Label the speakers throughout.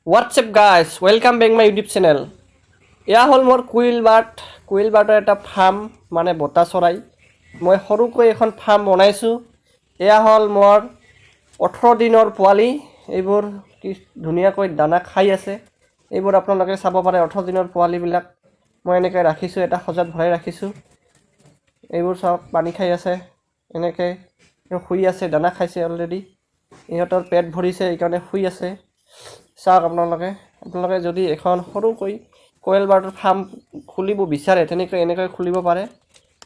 Speaker 1: What's up guys, welcome back my YouTube channel. এয়া হ'ল মোৰ কুইল বাৰ্ডৰ এটা ফাৰ্ম মানে বতা চৰাই মই সৰুকৈ এখন ফাৰ্ম বনাইছোঁ এয়া হ'ল মোৰ 18 দিনৰ পোৱালি এইবোৰ কি ধুনীয়াকৈ দানা খাই আছে এইবোৰ আপোনালোকে চাব পাৰে 18 দিনৰ পোৱালিবিলাক মই এনেকৈ ৰাখিছোঁ এটা সজাত ভৰাই ৰাখিছোঁ এইবোৰ সব পানী খাই আছে এনেকৈ শুই আছে দানা খাইছে অলৰেডি ইহঁতৰ পেট ভৰিছে এইকাৰণে শুই আছে চাওক আপোনালোকে যদি এখন সৰুকৈ কোয়েল বাৰ্ডৰ ফাৰ্ম খুলিব বিচাৰে তেনেকৈ এনেকৈ খুলিব পাৰে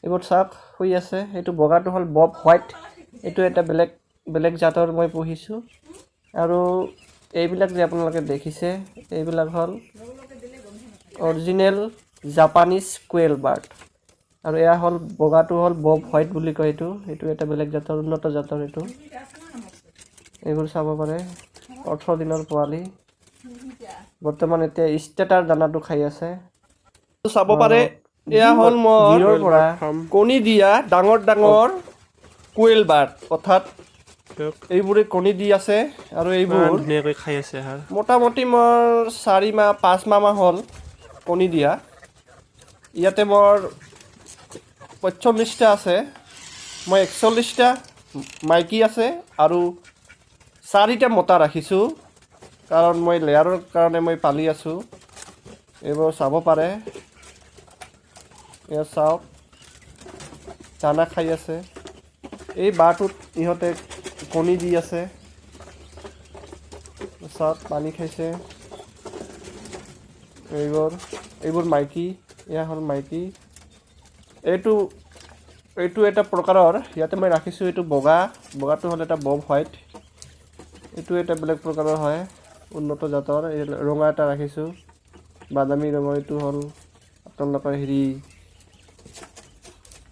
Speaker 1: এইবোৰ চাওক শুই আছে এইটো বগাটো হ'ল বব হোৱাইট এইটো এটা বেলেগ জাতৰ মই পুহিছোঁ আৰু এইবিলাক যে আপোনালোকে দেখিছে এইবিলাক হ'ল অৰিজিনেল জাপানিজ কোয়েল বাৰ্ড আৰু এয়া হ'ল বগাটো হ'ল বব হোৱাইট বুলি কয় এইটো এটা বেলেগ জাতৰ উন্নত জাতৰ এইবোৰ চাব পাৰে 18 দিনৰ পোৱালি বৰ্তমান এতিয়া ষ্টেটাৰ দানাটো খাই আছে চাব পাৰে এয়া হ'ল মোৰ পৰা কণী দিয়া ডাঙৰ কোয়েল বাৰ্ড অৰ্থাৎ এইবোৰে কণী দি আছে আৰু এইবোৰ ধুনীয়াকৈ খাই আছে মোটামুটি মোৰ 4 মাহ 5 মাহ হ'ল কণী দিয়া ইয়াতে মোৰ 45টা আছে মই 41টা মাইকী আছে আৰু 4টা মতা ৰাখিছোঁ কাৰণ মই লেয়াৰৰ কাৰণে মই পালি আছোঁ এইবোৰ চাব পাৰে এয়া চাওক দানা খাই আছে এই বাৰটোত ইহঁতে কণী দি আছে চাওক পানী খাইছে এইবোৰ মাইকী এয়া হ'ল মাইকী এইটো এটা প্ৰকাৰৰ ইয়াতে মই ৰাখিছোঁ এইটো বগাটো হ'ল এটা বব হোৱাইট এইটো এটা বেলেগ প্ৰকাৰৰ হয় উন্নত জাতৰ ৰঙা এটা ৰাখিছোঁ বাদামী ৰঙৰ এইটো হ'ল আপোনালোকৰ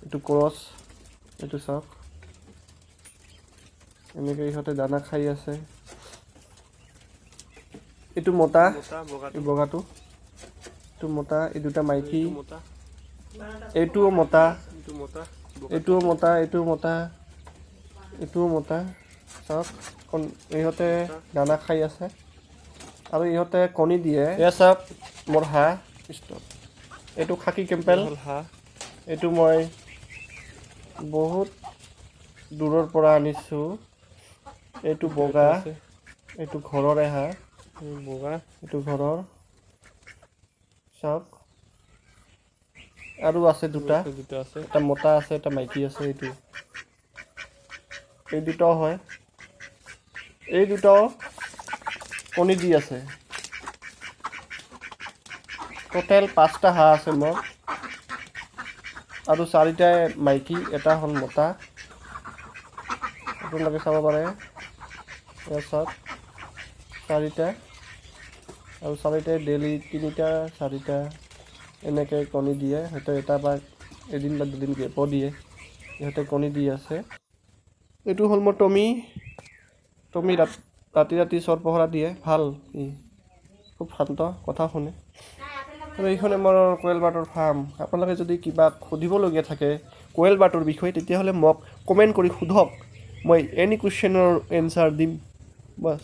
Speaker 1: এইটো ক্ৰছ এইটো চাওক এনেকৈ ইহঁতে দানা খাই আছে এইটো মতা বগাটো এইটো মতা এই দুটা মাইকী এইটোও মতা চাওক ইহঁতে দানা খাই আছে আৰু ইহঁতে কণী দিয়ে এয়া চাওক মোৰ হাঁহ এইটো খাকী কেম্পেল এইটো মই বহুত দূৰৰ পৰা আনিছোঁ এইটো বগা এইটো ঘৰৰে হাঁহ এইটো ঘৰৰ চাওক আৰু আছে দুটা এটা মতা আছে এটা মাইকী আছে এই দুটাও হয় এই দুটাও কণী দি আছে টোটেল 5টা হাঁহ আছে মোৰ আৰু 4টা মাইকী এটা হ'ল মতা আপোনালোকে চাব পাৰে চাওক 4টা আৰু 4টাই ডেইলি 3টা 4টা এনেকৈ কণী দিয়ে হয়তো এটা বা এদিন বা দুদিন গেপো দিয়ে ইহঁতে কণী দি আছে এইটো হ'ল মোৰ টমি ৰাতি চৰ পহৰা দিয়ে ভাল খুব শান্ত কথা শুনে আৰু এইখনে মোৰ কোয়েল বাৰ্ডৰ ফাৰ্ম আপোনালোকে যদি কিবা সুধিবলগীয়া থাকে কোয়েল বাৰ্ডৰ বিষয়ে তেতিয়াহ'লে মোক কমেণ্ট কৰি সোধক মই এনি কুৱেশ্যনৰ এনচাৰ দিম বাছ